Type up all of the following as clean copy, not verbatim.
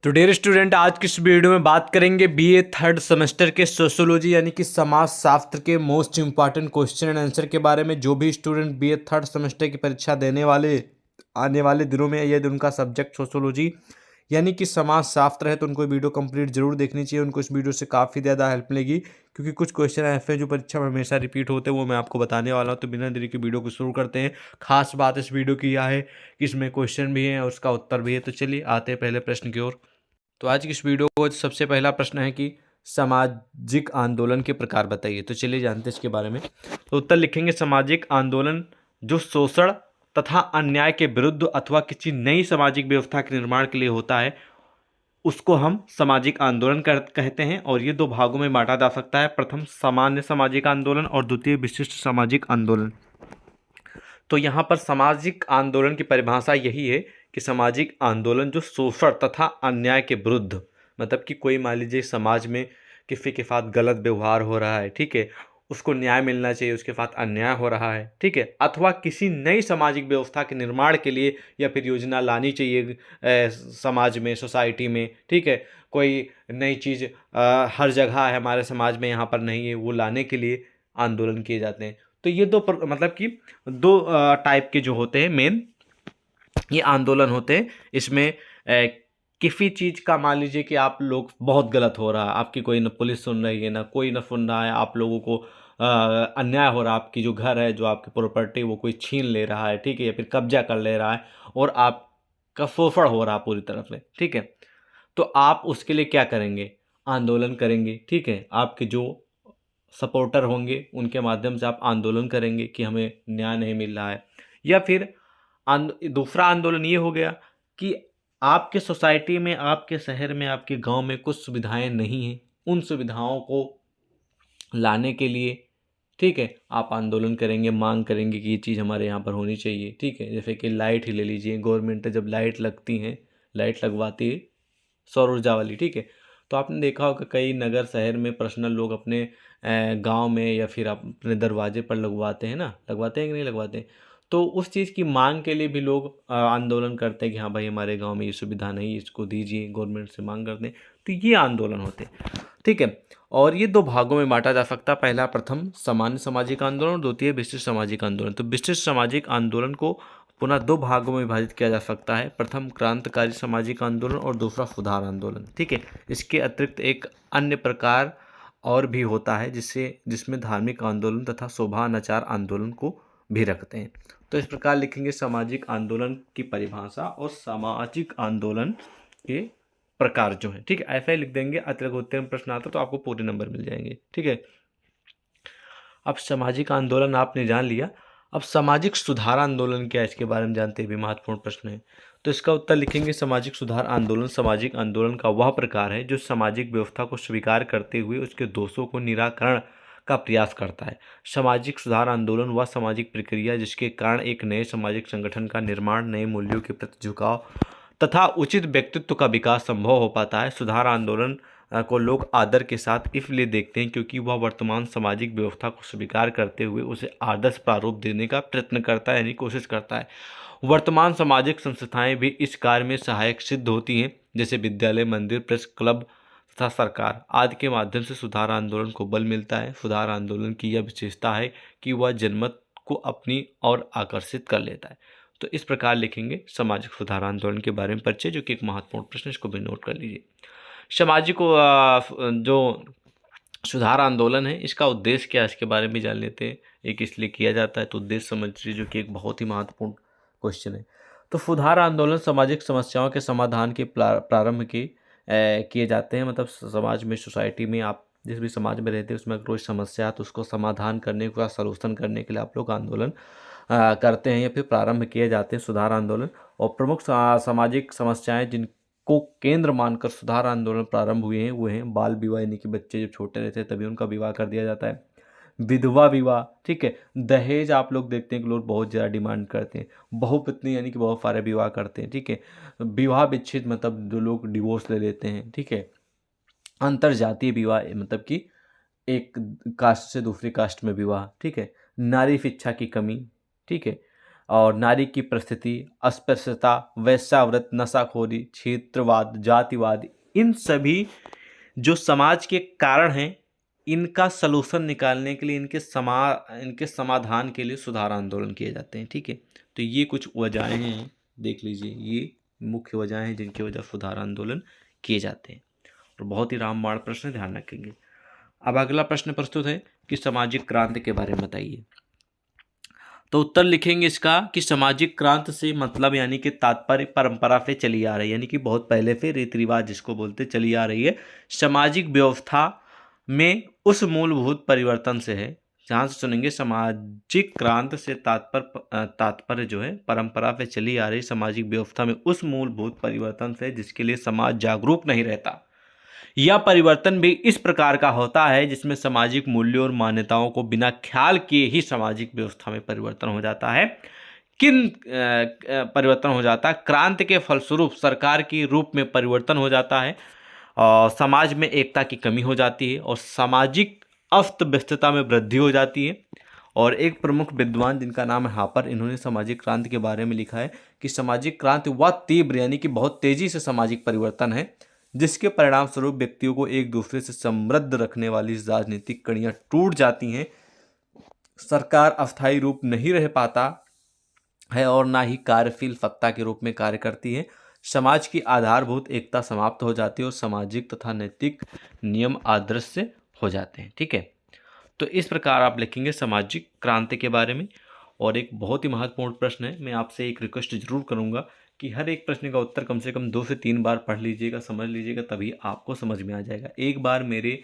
तो dear student, आज की इस वीडियो में बात करेंगे बीए थर्ड सेमेस्टर के सोशियोलॉजी यानी कि समाज शास्त्र के most important question and answer के बारे में। जो भी स्टूडेंट बीए थर्ड सेमेस्टर की परीक्षा देने वाले आने वाले दिनों में यदि उनका सब्जेक्ट सोशियोलॉजी यानी कि समाज शास्त्र है तो उनको वीडियो कंप्लीट जरूर देखनी चाहिए। उनको इस वीडियो से काफ़ी ज़्यादा हेल्प मिलेगी, क्योंकि कुछ क्वेश्चन ऐसे हैं जो परीक्षा में हमेशा रिपीट होते हैं, वो मैं आपको बताने वाला हूँ। तो बिना देरी के वीडियो को शुरू करते हैं। खास बात इस वीडियो की यह है कि इसमें क्वेश्चन भी है और उसका उत्तर भी है। तो चलिए आते हैं पहले प्रश्न की ओर। तो आज की इस वीडियो को सबसे पहला प्रश्न है कि सामाजिक आंदोलन के प्रकार बताइए। तो चलिए जानते हैं इसके बारे में। तो उत्तर लिखेंगे, सामाजिक आंदोलन जो शोषण तथा अन्याय के विरुद्ध अथवा किसी नई सामाजिक व्यवस्था के निर्माण के लिए होता है उसको हम सामाजिक आंदोलन कहते हैं। और ये दो भागों में बांटा जा सकता है, प्रथम सामान्य सामाजिक आंदोलन और द्वितीय विशिष्ट सामाजिक आंदोलन। तो यहाँ पर सामाजिक आंदोलन की परिभाषा यही है कि सामाजिक आंदोलन जो शोषण तथा अन्याय के विरुद्ध, मतलब कि कोई मान लीजिए समाज में किसी के साथ गलत व्यवहार हो रहा है, ठीक है, उसको न्याय मिलना चाहिए, उसके साथ अन्याय हो रहा है, ठीक है, अथवा किसी नई सामाजिक व्यवस्था के निर्माण के लिए या फिर योजना लानी चाहिए समाज में, सोसाइटी में, ठीक है, कोई नई चीज़ हर जगह है हमारे समाज में, यहाँ पर नहीं है, वो लाने के लिए आंदोलन किए जाते हैं। तो ये मतलब कि दो टाइप के जो होते हैं मेन ये आंदोलन होते हैं। इसमें किसी चीज़ का मान लीजिए कि आप लोग बहुत गलत हो रहा है, आपकी कोई न पुलिस सुन रही है ना कोई न सुन रहा है, आप लोगों को अन्याय हो रहा है, आपकी जो घर है जो आपकी प्रॉपर्टी वो कोई छीन ले रहा है, ठीक है, या फिर कब्जा कर ले रहा है और आपका शोषण हो रहा है पूरी तरह से, ठीक है। तो आप उसके लिए क्या करेंगे? आंदोलन करेंगे, ठीक है। आपके जो सपोर्टर होंगे उनके माध्यम से आप आंदोलन करेंगे कि हमें न्याय नहीं मिल रहा है। या फिर दूसरा आंदोलन ये हो गया कि आपके सोसाइटी में, आपके शहर में, आपके गांव में कुछ सुविधाएं नहीं हैं, उन सुविधाओं को लाने के लिए, ठीक है, आप आंदोलन करेंगे, मांग करेंगे कि ये चीज़ हमारे यहाँ पर होनी चाहिए, ठीक है। जैसे कि लाइट ही ले लीजिए, गवर्नमेंट जब लाइट लगती हैं, लाइट लगवाती है सौर ऊर्जा वाली, ठीक है, तो आपने देखा होगा कई नगर शहर में पर्सनल लोग अपने गांव में या फिर अपने दरवाजे पर लगवाते हैं ना, लगवाते हैं कि नहीं लगवाते हैं। तो उस चीज़ की मांग के लिए भी लोग आंदोलन करते हैं कि हाँ भाई हमारे गांव में ये सुविधा नहीं, इसको दीजिए, गवर्नमेंट से मांग करते हैं। तो ये आंदोलन होते हैं, ठीक है। और ये दो भागों में बांटा जा सकता है, पहला प्रथम सामान्य सामाजिक आंदोलन और द्वितीय विशिष्ट सामाजिक आंदोलन। तो विशिष्ट सामाजिक आंदोलन को पुनः दो भागों में विभाजित किया जा सकता है, प्रथम क्रांतिकारी सामाजिक आंदोलन और दूसरा सुधार आंदोलन, ठीक है। इसके अतिरिक्त एक अन्य प्रकार और भी होता है जिसमें धार्मिक आंदोलन तथा शोभानाचार आंदोलन को भी रखते हैं। तो इस प्रकार लिखेंगे सामाजिक आंदोलन की परिभाषा और सामाजिक आंदोलन के प्रकार जो है, ठीक है, ऐसा ही लिख देंगे। अतिरिक्त उत्तीर्ण प्रश्न आता तो आपको पूरे नंबर मिल जाएंगे, ठीक है। अब सामाजिक आंदोलन आपने जान लिया, अब सामाजिक सुधार आंदोलन क्या है इसके बारे में जानते हैं, भी महत्वपूर्ण प्रश्न है। तो इसका उत्तर लिखेंगे, सामाजिक सुधार आंदोलन सामाजिक आंदोलन का वह प्रकार है जो सामाजिक व्यवस्था को स्वीकार करते हुए उसके दोषों को निराकरण का प्रयास करता है। सामाजिक सुधार आंदोलन वह सामाजिक प्रक्रिया जिसके कारण एक नए सामाजिक संगठन का निर्माण, नए मूल्यों के प्रति झुकाव तथा उचित व्यक्तित्व का विकास संभव हो पाता है। सुधार आंदोलन को लोग आदर के साथ इसलिए देखते हैं क्योंकि वह वर्तमान सामाजिक व्यवस्था को स्वीकार करते हुए उसे आदर्श प्रारूप देने का प्रयत्न करता है, यानी कोशिश करता है। वर्तमान सामाजिक संस्थाएं भी इस कार्य में सहायक सिद्ध होती हैं, जैसे विद्यालय, मंदिर, प्रेस क्लब तथा सरकार आदि के माध्यम से सुधार आंदोलन को बल मिलता है। सुधार आंदोलन की यह विशेषता है कि वह जनमत को अपनी ओर आकर्षित कर लेता है। तो इस प्रकार लिखेंगे सामाजिक सुधार आंदोलन के बारे में परिचय, जो कि एक महत्वपूर्ण प्रश्न, इसको भी नोट कर लीजिए। सामाजिक जो सुधार आंदोलन है इसका उद्देश्य क्या है इसके बारे में जान लेते हैं। एक इसलिए किया जाता है तो उद्देश्य समझ लीजिए, जो कि एक बहुत ही महत्वपूर्ण क्वेश्चन है। तो सुधार आंदोलन सामाजिक समस्याओं के समाधान के प्रारंभ के किए जाते हैं, मतलब समाज में, सोसाइटी में, आप जिस भी समाज में रहते हैं उसमें कोई समस्या है तो उसको समाधान करने का, सॉल्यूशन करने के लिए आप लोग आंदोलन करते हैं या फिर प्रारंभ किए जाते हैं सुधार आंदोलन। और प्रमुख सामाजिक समस्याएं जिनको केंद्र मानकर सुधार आंदोलन प्रारंभ हुए हैं वो हैं बाल विवाह, यानी कि बच्चे जब छोटे रहते हैं तभी उनका विवाह कर दिया जाता है। विधवा विवाह, ठीक है। दहेज आप लोग देखते हैं कि लोग बहुत ज़्यादा डिमांड करते हैं। बहुपत्नी यानी कि बहुत सारे विवाह करते हैं, ठीक है। विवाह विच्छेद मतलब जो लोग डिवोर्स ले लेते हैं, ठीक है। अंतर जातीय विवाह मतलब कि एक कास्ट से दूसरी कास्ट में विवाह, ठीक है। नारी शिक्षा की कमी, ठीक है। और नारी की परिस्थिति, अस्पृश्यता, वेश्यावृत्त, नशाखोरी, क्षेत्रवाद, जातिवाद, इन सभी जो समाज के कारण हैं, इनका सलूशन निकालने के लिए, इनके समाधान के लिए सुधार आंदोलन किए जाते हैं। ठीक है, तो ये कुछ वजहें हैं, देख लीजिए, ये मुख्य वजहें हैं जिनकी वजह सुधार आंदोलन किए जाते हैं। और बहुत ही रामबाण प्रश्न, ध्यान रखेंगे। अब अगला प्रश्न प्रस्तुत है कि सामाजिक क्रांति के बारे में बताइए। तो उत्तर लिखेंगे इसका कि सामाजिक क्रांति से मतलब यानी कि तात्पर्य परंपरा से चली आ रही है, यानी कि बहुत पहले से रीति रिवाज जिसको बोलते चली आ रही है, सामाजिक व्यवस्था में उस मूलभूत परिवर्तन से है। जहाँ से सुनेंगे, सामाजिक क्रांति से तात्पर्य जो है परंपरा से चली आ रही सामाजिक व्यवस्था में उस मूलभूत परिवर्तन से जिसके लिए समाज जागरूक नहीं रहता। यह परिवर्तन भी इस प्रकार का होता है जिसमें सामाजिक मूल्यों और मान्यताओं को बिना ख्याल किए ही सामाजिक व्यवस्था में परिवर्तन हो जाता है। परिवर्तन हो जाता है? क्रांति के फलस्वरूप सरकार की रूप में परिवर्तन हो जाता है और समाज में एकता की कमी हो जाती है और सामाजिक अस्त व्यस्तता में वृद्धि हो जाती है। और एक प्रमुख विद्वान जिनका नाम है हापर, इन्होंने सामाजिक क्रांति के बारे में लिखा है कि सामाजिक क्रांति वह तीव्र यानी कि बहुत तेजी से सामाजिक परिवर्तन है जिसके परिणाम स्वरूप व्यक्तियों को एक दूसरे से समृद्ध रखने वाली राजनीतिक कड़ियाँ टूट जाती हैं, सरकार अस्थायी रूप नहीं रह पाता है और ना ही कार्यशील सत्ता के रूप में कार्य करती है, समाज की आधारभूत एकता समाप्त हो जाती है और सामाजिक तथा नैतिक नियम अदृश्य हो जाते हैं। ठीक है, तो इस प्रकार आप लिखेंगे सामाजिक क्रांति के बारे में। और एक बहुत ही महत्वपूर्ण प्रश्न है, मैं आपसे एक रिक्वेस्ट जरूर करूंगा कि हर एक प्रश्न का उत्तर कम से कम 2 से 3 बार पढ़ लीजिएगा, समझ लीजिएगा, तभी आपको समझ में आ जाएगा। एक बार मेरे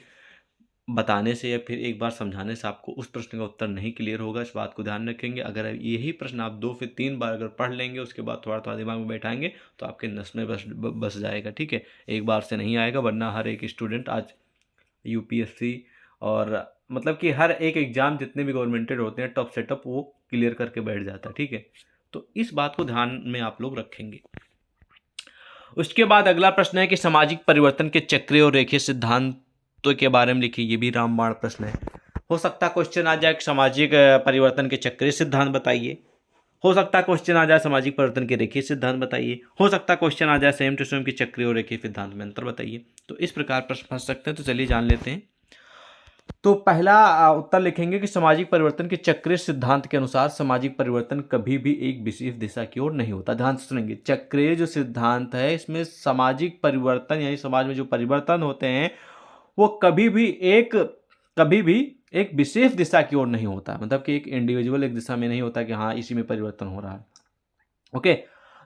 बताने से या फिर एक बार समझाने से आपको उस प्रश्न का उत्तर नहीं क्लियर होगा, इस बात को ध्यान रखेंगे। अगर यही प्रश्न आप 2 से 3 बार अगर पढ़ लेंगे, उसके बाद थोड़ा थोड़ा दिमाग में बैठाएंगे तो आपके नस में बस जाएगा। ठीक है, एक बार से नहीं आएगा, वरना हर एक स्टूडेंट आज यूपीएससी और मतलब कि हर एक एग्जाम जितने भी गवर्नमेंटेड होते हैं टॉप से टॉप वो क्लियर करके बैठ जाता है। ठीक है, तो इस बात को ध्यान में आप लोग रखेंगे। उसके बाद अगला प्रश्न है कि सामाजिक परिवर्तन के चक्रीय और रेखीय सिद्धांतों के बारे में लिखिए। ये भी रामबाण प्रश्न है। हो सकता है क्वेश्चन आ जाए सामाजिक परिवर्तन के चक्रीय सिद्धांत बताइए, हो सकता है क्वेश्चन आ जाए सामाजिक परिवर्तन के रेखीय सिद्धांत बताइए, हो सकता है क्वेश्चन आ जाए सेम टू सेम की चक्रीय और रेखीय सिद्धांत में अंतर बताइए। तो इस प्रकार प्रश्न फंस सकते हैं, तो चलिए जान लेते हैं। तो पहला उत्तर लिखेंगे कि सामाजिक परिवर्तन के चक्रीय सिद्धांत के अनुसार सामाजिक परिवर्तन कभी भी एक विशेष दिशा की ओर नहीं होता। ध्यान से सुनेंगे, चक्रीय जो सिद्धांत है इसमें सामाजिक परिवर्तन यानी समाज में जो परिवर्तन होते हैं वो कभी भी एक विशेष दिशा की ओर नहीं होता, मतलब कि एक इंडिविजुअल एक दिशा में नहीं होता कि हाँ इसी में परिवर्तन हो रहा है। ओके,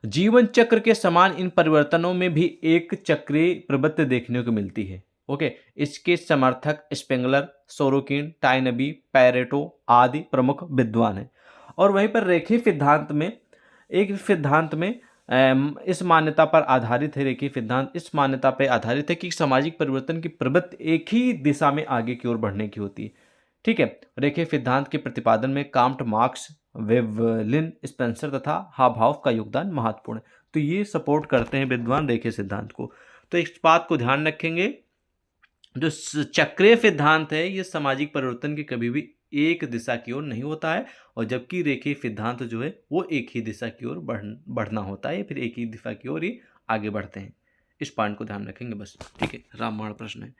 जीवन चक्र के समान इन परिवर्तनों में भी एक चक्रीय प्रवृत्ति देखने को मिलती है। ओके, इसके समर्थक स्पेंगलर, सोरोकिन, टाइनबी, पैरेटो आदि प्रमुख विद्वान हैं। और वहीं पर रेखीय सिद्धांत में इस मान्यता पर आधारित है, रेखीय सिद्धांत इस मान्यता पर आधारित है कि सामाजिक परिवर्तन की प्रवृत्ति एक ही दिशा में आगे की ओर बढ़ने की होती है। ठीक है, रेखीय सिद्धांत के प्रतिपादन में कांट, मार्क्स, वेवलिन, स्पेंसर तथा हावभाव का योगदान महत्वपूर्ण है। तो ये सपोर्ट करते हैं विद्वान रेखीय सिद्धांत को। तो इस बात को ध्यान रखेंगे, जो चक्रीय सिद्धांत है ये सामाजिक परिवर्तन की कभी भी एक दिशा की ओर नहीं होता है, और जबकि रेखीय सिद्धांत जो है वो एक ही दिशा की ओर बढ़ना होता है, फिर एक ही दिशा की ओर ही आगे बढ़ते हैं। इस पॉइंट को ध्यान रखेंगे बस। ठीक है, रामबाण प्रश्न है।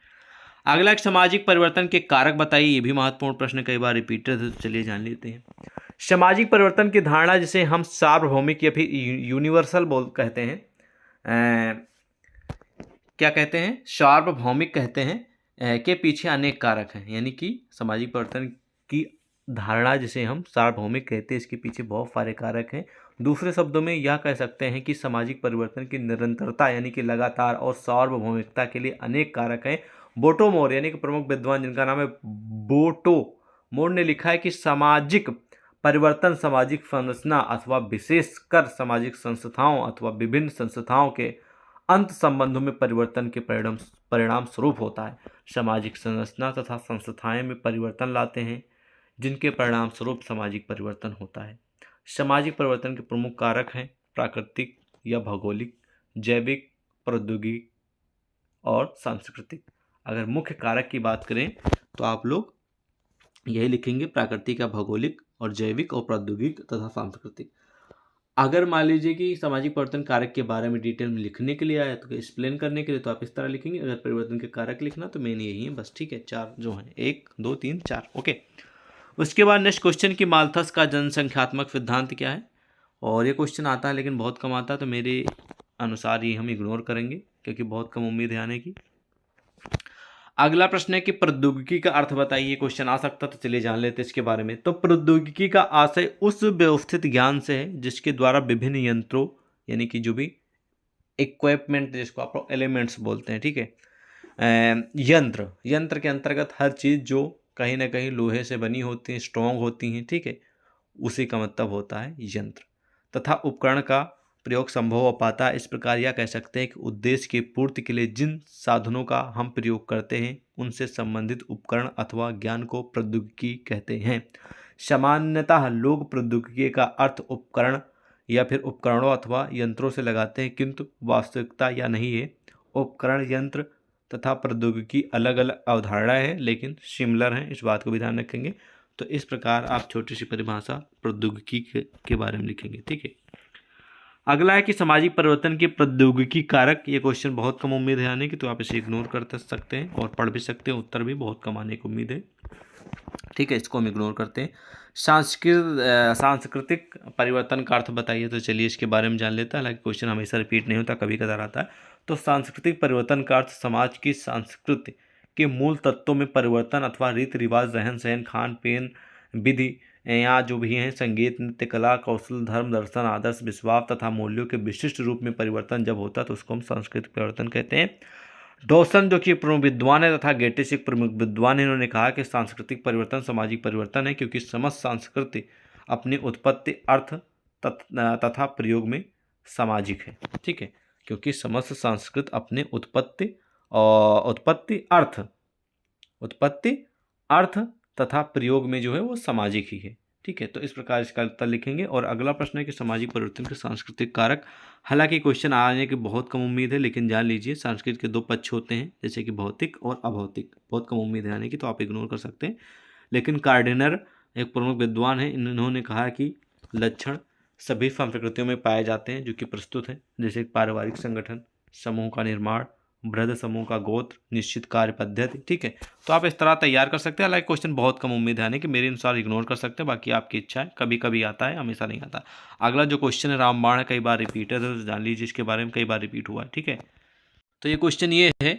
अगला एक सामाजिक परिवर्तन के कारक बताइए। ये भी महत्वपूर्ण प्रश्न, कई बार रिपीटेड है, तो चलिए जान लेते हैं। सामाजिक परिवर्तन की धारणा जिसे हम सार्वभौमिक या फिर यूनिवर्सल कहते हैं, क्या कहते हैं, सार्वभौमिक कहते हैं, के पीछे अनेक कारक हैं। यानी कि सामाजिक परिवर्तन की धारणा जिसे हम सार्वभौमिक कहते हैं इसके पीछे बहुत सारे कारक हैं। दूसरे शब्दों में यह कह सकते हैं कि सामाजिक परिवर्तन की निरंतरता यानी कि लगातार और सार्वभौमिकता के लिए अनेक कारक हैं। बोटोमोर यानी कि प्रमुख विद्वान जिनका नाम है बोटोमोर ने लिखा है कि सामाजिक परिवर्तन सामाजिक संरचना अथवा विशेषकर सामाजिक संस्थाओं अथवा विभिन्न संस्थाओं के अंत संबंधों में परिवर्तन के परिणाम स्वरूप होता है। सामाजिक संरचना तथा संस्थाएं में परिवर्तन लाते हैं जिनके परिणाम स्वरूप सामाजिक परिवर्तन होता है। सामाजिक परिवर्तन के प्रमुख कारक हैं प्राकृतिक या भौगोलिक, जैविक, प्रौद्योगिक और सांस्कृतिक। अगर मुख्य कारक की बात करें तो आप लोग यही लिखेंगे, प्राकृतिक या भौगोलिक और जैविक और प्रौद्योगिक तथा सांस्कृतिक। अगर मान लीजिए कि सामाजिक परिवर्तन कारक के बारे में डिटेल में लिखने के लिए आया तो एक्सप्लेन करने के लिए तो आप इस तरह लिखेंगे। अगर परिवर्तन के कारक लिखना तो मेन यही है बस, ठीक है। 4 जो हैं, 1 2 3 4, ओके। उसके बाद नेक्स्ट क्वेश्चन कि माल्थस का जनसंख्यात्मक सिद्धांत क्या है। और ये क्वेश्चन आता है लेकिन बहुत कम आता है, तो मेरे अनुसार ये हम इग्नोर करेंगे क्योंकि बहुत कम उम्मीद है आने की। अगला प्रश्न है कि प्रौद्योगिकी का अर्थ बताइए। क्वेश्चन आ सकता, तो चलिए जान लेते हैं इसके बारे में। तो प्रौद्योगिकी का आशय उस व्यवस्थित ज्ञान से है जिसके द्वारा विभिन्न यंत्रों यानी कि जो भी इक्विपमेंट जिसको आप एलिमेंट्स बोलते हैं, ठीक है, यंत्र के अंतर्गत हर चीज़ जो कहीं ना कहीं लोहे से बनी होती हैं, स्ट्रॉन्ग होती हैं, ठीक है, उसी का मतलब होता है यंत्र। तथा उपकरण का प्रयोग संभव हो पाता है। इस प्रकार यह कह सकते हैं कि उद्देश्य की पूर्ति के लिए जिन साधनों का हम प्रयोग करते हैं उनसे संबंधित उपकरण अथवा ज्ञान को प्रौद्योगिकी कहते हैं। सामान्यतः लोग प्रौद्योगिकी का अर्थ उपकरण या फिर उपकरणों अथवा यंत्रों से लगाते हैं, किंतु वास्तविकता यह नहीं है। उपकरण, यंत्र तथा प्रौद्योगिकी अलग अलग अवधारणाएं हैं लेकिन सिमिलर हैं, इस बात को भी ध्यान रखेंगे। तो इस प्रकार आप छोटी सी परिभाषा प्रौद्योगिकी के बारे में लिखेंगे, ठीक है। अगला है कि सामाजिक परिवर्तन के प्रौद्योगिकी कारक। ये क्वेश्चन बहुत कम उम्मीद है आने की, तो आप इसे इग्नोर कर सकते हैं और पढ़ भी सकते हैं, उत्तर भी बहुत कम आने की उम्मीद है, ठीक है, इसको हम इग्नोर करते हैं। सांस्कृतिक परिवर्तन का अर्थ बताइए। तो चलिए इसके बारे में जान लेते हैं, हालांकि क्वेश्चन हमेशा रिपीट नहीं होता, कभी कदार आता है। तो सांस्कृतिक परिवर्तन का अर्थ समाज की संस्कृति के मूल तत्वों में परिवर्तन अथवा रीति रिवाज, रहन सहन, खान पीन, विधि या जो भी हैं, संगीत, नृत्य, कला, कौशल, धर्म, दर्शन, आदर्श, विश्वास तथा मूल्यों के विशिष्ट रूप में परिवर्तन जब होता है तो उसको हम सांस्कृतिक परिवर्तन कहते हैं। डॉसन जो कि प्रमुख विद्वान है तथा गेटिस एक प्रमुख विद्वान है, इन्होंने कहा कि सांस्कृतिक परिवर्तन सामाजिक परिवर्तन है क्योंकि समस्त संस्कृति अपनी उत्पत्ति, अर्थ तथा प्रयोग में सामाजिक है, ठीक है, क्योंकि समस्त संस्कृत अपने उत्पत्ति अर्थ तथा प्रयोग में जो है वो सामाजिक ही है, ठीक है। तो इस प्रकार इसका उत्तर लिखेंगे। और अगला प्रश्न है कि सामाजिक परिवर्तन के सांस्कृतिक कारक। हालांकि क्वेश्चन आने की बहुत कम उम्मीद है, लेकिन जान लीजिए संस्कृत के 2 पक्ष होते हैं, जैसे कि भौतिक और अभौतिक। बहुत कम उम्मीद है आने की, तो आप इग्नोर कर सकते हैं। लेकिन कार्डिनर एक प्रमुख विद्वान है, इन्होंने कहा कि लक्षण सभी संस्कृतियों में पाए जाते हैं जो कि प्रस्तुत हैं, जैसे पारिवारिक संगठन, समूह का निर्माण, बृहद समूह का गोत्र, निश्चित कार्य पद्धति, ठीक है। तो आप इस तरह तैयार कर सकते हैं। हालांकि क्वेश्चन बहुत कम उम्मीद है आने की, मेरे अनुसार इग्नोर कर सकते हैं, बाकी आपकी इच्छा है, कभी कभी आता है, हमेशा नहीं आता। अगला जो क्वेश्चन है रामबाण है, कई बार रिपीट है, तो जान लीजिए इसके बारे में, कई बार रिपीट हुआ है, ठीक है। तो ये क्वेश्चन ये है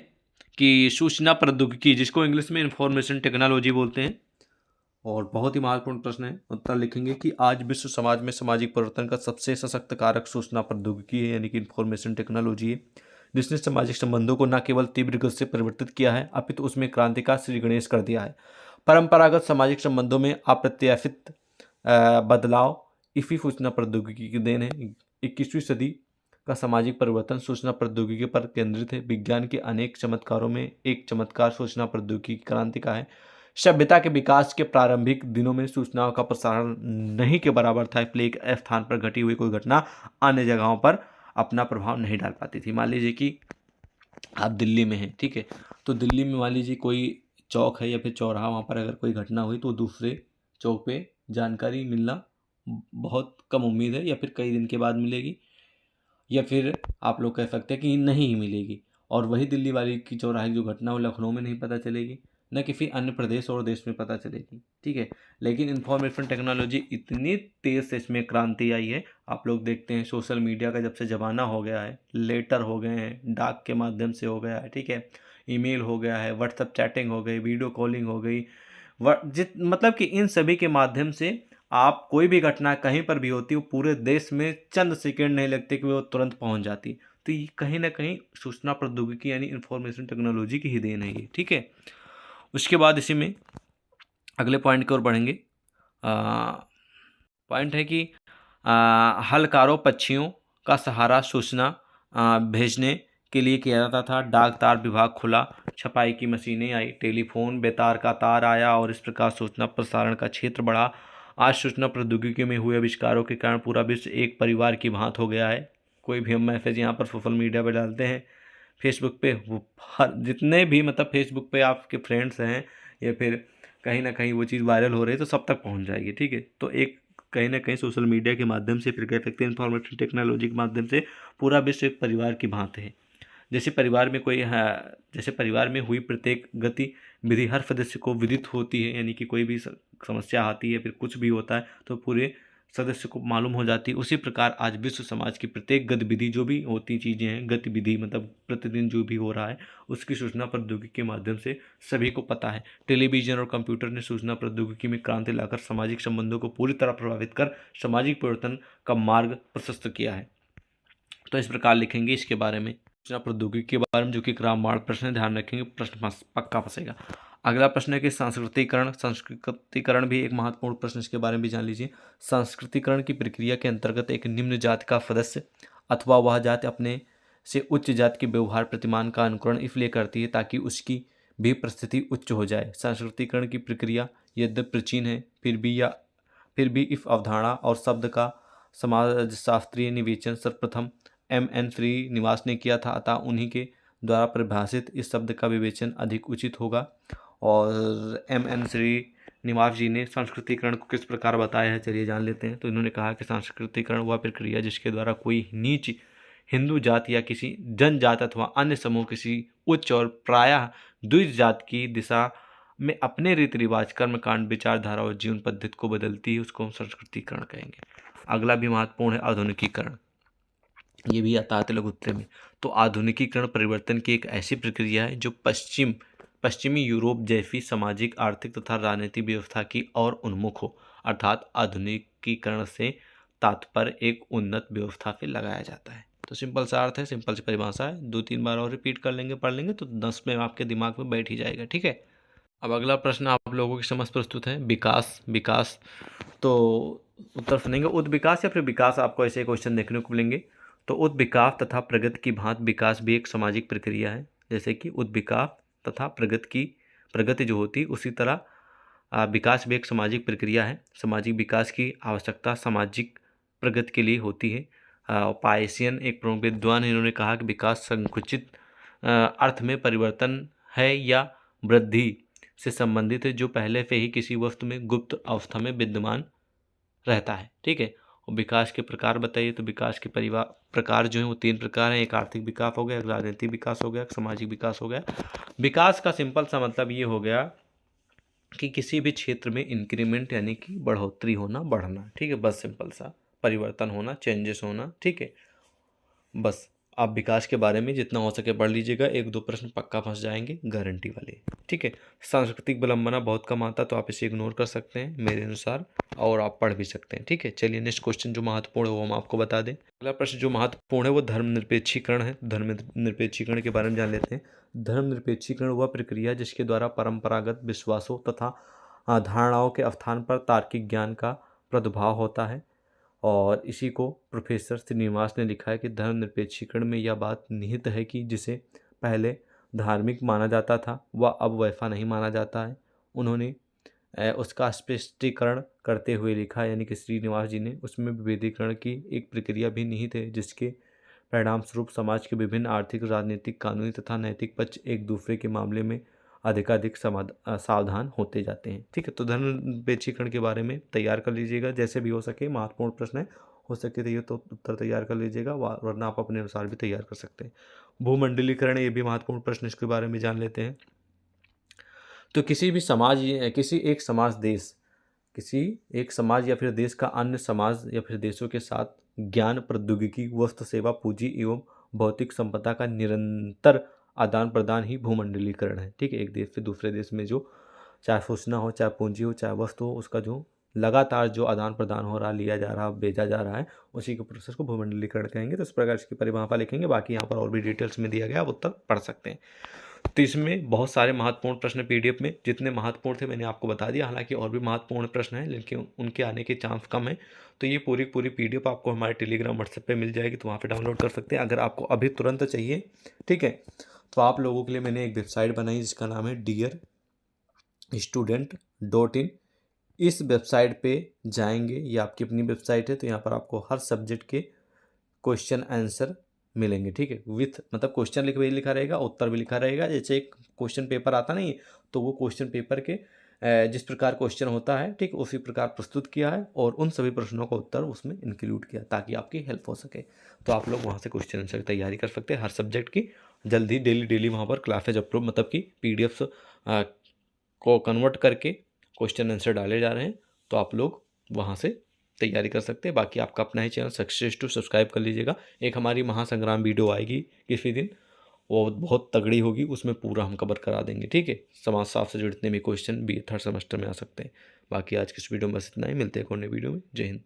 कि सूचना प्रौद्योगिकी, जिसको इंग्लिश में इंफॉर्मेशन टेक्नोलॉजी बोलते हैं, और बहुत ही महत्वपूर्ण प्रश्न है, उत्तर लिखेंगे कि आज विश्व समाज में सामाजिक परिवर्तन का सबसे सशक्त कारक सूचना प्रौद्योगिकी है, यानी कि इंफॉर्मेशन टेक्नोलॉजी है, जिसने सामाजिक संबंधों को न केवल तीव्र गति से परिवर्तित किया है अपितु उसमें क्रांतिकारी श्री गणेश कर दिया है। परंपरागत सामाजिक संबंधों में अप्रत्याशित बदलाव इसी सूचना प्रौद्योगिकी की देन है। 21वीं सदी का सामाजिक परिवर्तन सूचना प्रौद्योगिकी पर केंद्रित है। विज्ञान के अनेक चमत्कारों में एक चमत्कार सूचना प्रौद्योगिकी क्रांति का है। सभ्यता के विकास के प्रारंभिक दिनों में सूचनाओं का प्रसारण नहीं के बराबर था, इसलिए एक स्थान पर घटी हुई कोई घटना अन्य जगहों पर अपना प्रभाव नहीं डाल पाती थी। मान लीजिए कि आप दिल्ली में हैं, ठीक है, तो दिल्ली में मान लीजिए कोई चौक है या फिर चौराहा, वहाँ पर अगर कोई घटना हुई तो दूसरे चौक पे जानकारी मिलना बहुत कम उम्मीद है, या फिर कई दिन के बाद मिलेगी, या फिर आप लोग कह सकते हैं कि नहीं ही मिलेगी। और वही दिल्ली वाली की चौराहे की जो घटना हो लखनऊ में नहीं पता चलेगी, न किसी अन्य प्रदेश और देश में पता चलेगी, ठीक है। लेकिन इंफॉर्मेशन टेक्नोलॉजी इतनी तेज़ से इसमें क्रांति आई है, आप लोग देखते हैं सोशल मीडिया का जब से ज़माना हो गया है, लेटर हो गए हैं, डाक के माध्यम से हो गया है, ठीक है, ईमेल हो गया है, व्हाट्सएप चैटिंग हो गई, वीडियो कॉलिंग हो गई, मतलब कि इन सभी के माध्यम से आप कोई भी घटना कहीं पर भी होती है, वो पूरे देश में चंद सेकंड नहीं लगते कि वो तुरंत पहुंच जाती। तो ये कहीं ना कहीं सूचना प्रौद्योगिकी यानी इंफॉर्मेशन टेक्नोलॉजी की ही देन है ये, ठीक है। उसके बाद इसी में अगले पॉइंट की ओर बढ़ेंगे। पॉइंट है कि हलकारों पक्षियों का सहारा सूचना भेजने के लिए किया जाता था। डाक तार विभाग खुला, छपाई की मशीनें आई, टेलीफोन बेतार का तार आया और इस प्रकार सूचना प्रसारण का क्षेत्र बढ़ा। आज सूचना प्रौद्योगिकी में हुए आविष्कारों के कारण पूरा विश्व एक परिवार की भांति हो गया है। कोई भी हम मैसेज यहाँ पर सोशल मीडिया पर डालते हैं, फेसबुक पे, हर जितने भी मतलब फेसबुक पे आपके फ्रेंड्स हैं या फिर कहीं ना कहीं वो चीज़ वायरल हो रही है तो सब तक पहुँच जाएगी, ठीक है। तो एक कहीं ना कहीं सोशल मीडिया के माध्यम से, फिर कह सकते हैं इंफॉर्मेशन टेक्नोलॉजी के माध्यम से पूरा विश्व एक परिवार की भांति है। जैसे परिवार में कोई जैसे परिवार में हुई प्रत्येक गतिविधि हर सदस्य को विदित होती है, यानी कि कोई भी समस्या आती है, फिर कुछ भी होता है तो पूरे सदस्य को मालूम हो जाती है। उसी प्रकार आज विश्व समाज की प्रत्येक गतिविधि, जो भी होती चीज़ें हैं, गतिविधि मतलब प्रतिदिन जो भी हो रहा है, उसकी सूचना प्रौद्योगिकी के माध्यम से सभी को पता है। टेलीविजन और कंप्यूटर ने सूचना प्रौद्योगिकी में क्रांति लाकर सामाजिक संबंधों को पूरी तरह प्रभावित कर सामाजिक परिवर्तन का मार्ग प्रशस्त किया है। तो इस प्रकार लिखेंगे इसके बारे में, सूचना प्रौद्योगिकी के बारे में, जो कि ग्रामवार प्रश्न है, ध्यान रखेंगे, प्रश्न पक्का फंसेगा। अगला प्रश्न है कि सांस्कृतिकरण भी एक महत्वपूर्ण प्रश्न, इसके बारे में भी जान लीजिए। सांस्कृतिकरण की प्रक्रिया के अंतर्गत एक निम्न जाति का सदस्य अथवा वह जाति अपने से उच्च जाति के व्यवहार प्रतिमान का अनुकरण इसलिए करती है ताकि उसकी भी परिस्थिति उच्च हो जाए। सांस्कृतिकरण की प्रक्रिया यद्यपि प्राचीन है, फिर भी इस अवधारणा और शब्द का समाजशास्त्रीय निवेचन सर्वप्रथम M.N. श्रीनिवास ने किया था, अतः उन्हीं के द्वारा परिभाषित इस शब्द का विवेचन अधिक उचित होगा। और M.N. श्रीनिवास जी ने सांस्कृतिकरण को किस प्रकार बताया है, चलिए जान लेते हैं। तो इन्होंने कहा कि सांस्कृतिकरण वह प्रक्रिया जिसके द्वारा कोई नीच हिंदू जाति या किसी जनजाति अथवा अन्य समूह किसी उच्च और प्रायः द्विज जाति की दिशा में अपने रीति रिवाज, कर्मकांड, विचारधारा और जीवन पद्धति को बदलती है, उसको हम संस्कृतिकरण कहेंगे। अगला भी महत्वपूर्ण है आधुनिकीकरण, ये भी आता है लघु उत्तरे में। तो आधुनिकीकरण परिवर्तन की एक ऐसी प्रक्रिया है जो पश्चिमी यूरोप जैसी सामाजिक, आर्थिक तथा राजनीतिक व्यवस्था की ओर उन्मुख हो। अर्थात आधुनिकीकरण से तात्पर्य एक उन्नत व्यवस्था पे लगाया जाता है। तो सिंपल सा अर्थ है, सिंपल सी परिभाषा है, 2-3 बार और रिपीट कर लेंगे, पढ़ लेंगे तो 10 में आपके दिमाग में बैठ ही जाएगा। ठीक है, अब अगला प्रश्न आप लोगों के समझ प्रस्तुत है, विकास। तो उत्तर सुनेंगे उद्विकास या फिर विकास, आपको ऐसे क्वेश्चन देखने को मिलेंगे। तो उद्विकास तथा प्रगति की भांति विकास भी एक सामाजिक प्रक्रिया है। जैसे कि उद्विकास तथा प्रगति जो होती है, उसी तरह विकास भी एक सामाजिक प्रक्रिया है। सामाजिक विकास की आवश्यकता सामाजिक प्रगति के लिए होती है। पायसियन एक प्रमुख विद्वान है, इन्होंने कहा कि विकास संकुचित अर्थ में परिवर्तन है या वृद्धि से संबंधित है जो पहले से ही किसी वस्तु में गुप्त अवस्था में विद्यमान रहता है। ठीक है, और विकास के प्रकार बताइए। तो विकास के प्रकार जो है वो 3 प्रकार हैं। एक आर्थिक विकास हो गया, एक राजनीतिक विकास हो गया, एक सामाजिक विकास हो गया। विकास का सिंपल सा मतलब ये हो गया कि किसी भी क्षेत्र में इंक्रीमेंट यानी कि बढ़ोतरी होना, बढ़ना। ठीक है, बस सिंपल सा परिवर्तन होना, चेंजेस होना। ठीक है, बस आप विकास के बारे में जितना हो सके पढ़ लीजिएगा, 1-2 प्रश्न पक्का फंस जाएंगे, गारंटी वाले। ठीक है, सांस्कृतिक विलंबना बहुत कम आता तो आप इसे इग्नोर कर सकते हैं मेरे अनुसार, और आप पढ़ भी सकते हैं। ठीक है, चलिए नेक्स्ट क्वेश्चन जो महत्वपूर्ण है वो हम आपको बता दें। अगला प्रश्न जो महत्वपूर्ण है वो धर्मनिरपेक्षीकरण है। धर्मनिरपेक्षीकरण के बारे में जान लेते हैं। धर्मनिरपेक्षीकरण वह प्रक्रिया जिसके द्वारा परंपरागत विश्वासों तथा धारणाओं के स्थान पर तार्किक ज्ञान का प्रादुर्भाव होता है। और इसी को प्रोफेसर श्रीनिवास ने लिखा है कि धर्मनिरपेक्षीकरण में यह बात निहित है कि जिसे पहले धार्मिक माना जाता था वह अब वैसा नहीं माना जाता है। उन्होंने उसका स्पष्टीकरण करते हुए लिखा, यानी कि श्रीनिवास जी ने, उसमें विभेदीकरण की एक प्रक्रिया भी निहित है जिसके परिणाम स्वरूप समाज के विभिन्न आर्थिक, राजनीतिक, कानूनी तथा नैतिक पक्ष एक दूसरे के मामले में अधिकाधिक सावधान होते जाते हैं। ठीक है, तो धर्मनिरपेक्षीकरण के बारे में तैयार कर लीजिएगा, जैसे भी हो सके, महत्वपूर्ण प्रश्न है, हो सके तो ये तो उत्तर तैयार कर लीजिएगा, वरना आप अपने अनुसार भी तैयार कर सकते हैं। भूमंडलीकरण, ये भी महत्वपूर्ण प्रश्न, इसके बारे में जान लेते हैं। तो किसी एक समाज या फिर देश का अन्य समाज या फिर देशों के साथ ज्ञान, प्रौद्योगिकी, वस्तु सेवा, पूंजी एवं भौतिक संपदा का निरंतर आदान प्रदान ही भूमंडलीकरण है। ठीक है, एक देश से दूसरे देश में जो चाहे सूचना हो, चाहे पूंजी हो, चाहे वस्तु हो, उसका जो लगातार जो आदान प्रदान हो रहा, लिया जा रहा, भेजा जा रहा है, उसी के प्रोसेस को भूमंडलीकरण कहेंगे। तो इस प्रकार इसकी परिभाषा लिखेंगे, बाकी यहाँ पर और भी डिटेल्स में दिया गया, आप उत्तर पढ़ सकते हैं। तो इसमें बहुत सारे महत्वपूर्ण प्रश्न पीडीएफ में, जितने महत्वपूर्ण थे मैंने आपको बता दिया, हालांकि और भी महत्वपूर्ण प्रश्न हैं लेकिन उनके आने के चांस कम है। तो ये पूरी पीडीएफ आपको हमारे टेलीग्राम, व्हाट्सएप पे मिल जाएगी, तो वहाँ पे डाउनलोड कर सकते हैं अगर आपको अभी तुरंत चाहिए। ठीक है, तो आप लोगों के लिए मैंने एक वेबसाइट बनाई जिसका नाम है dearstudent.in। इस वेबसाइट पे जाएंगे, ये आपकी अपनी वेबसाइट है, तो यहाँ पर आपको हर सब्जेक्ट के क्वेश्चन आंसर मिलेंगे। ठीक है, विथ मतलब क्वेश्चन भी लिखा रहेगा, उत्तर भी लिखा रहेगा। जैसे एक क्वेश्चन पेपर आता नहीं, तो वो क्वेश्चन पेपर के जिस प्रकार क्वेश्चन होता है ठीक उसी प्रकार प्रस्तुत किया है और उन सभी प्रश्नों का उत्तर उसमें इंक्लूड किया ताकि आपकी हेल्प हो सके। तो आप लोग वहाँ से क्वेश्चन आंसर की तैयारी कर सकते हैं हर सब्जेक्ट की। जल्दी डेली वहाँ पर क्लासेज अप्रूव मतलब कि पीडीएफ्स को कन्वर्ट करके क्वेश्चन आंसर डाले जा रहे हैं, तो आप लोग वहाँ से तैयारी कर सकते हैं। बाकी आपका अपना ही चैनल सक्सेस टू सब्सक्राइब कर लीजिएगा। एक हमारी महासंग्राम वीडियो आएगी किसी दिन, वो बहुत तगड़ी होगी, उसमें पूरा हम कवर करा देंगे। ठीक है, समाजशास्त्र से जुड़े जितने भी क्वेश्चन भी थर्ड सेमेस्टर में आ सकते हैं। बाकी आज की इस वीडियो में बस इतना ही, मिलते हैं एक और नई वीडियो में। जय हिंद।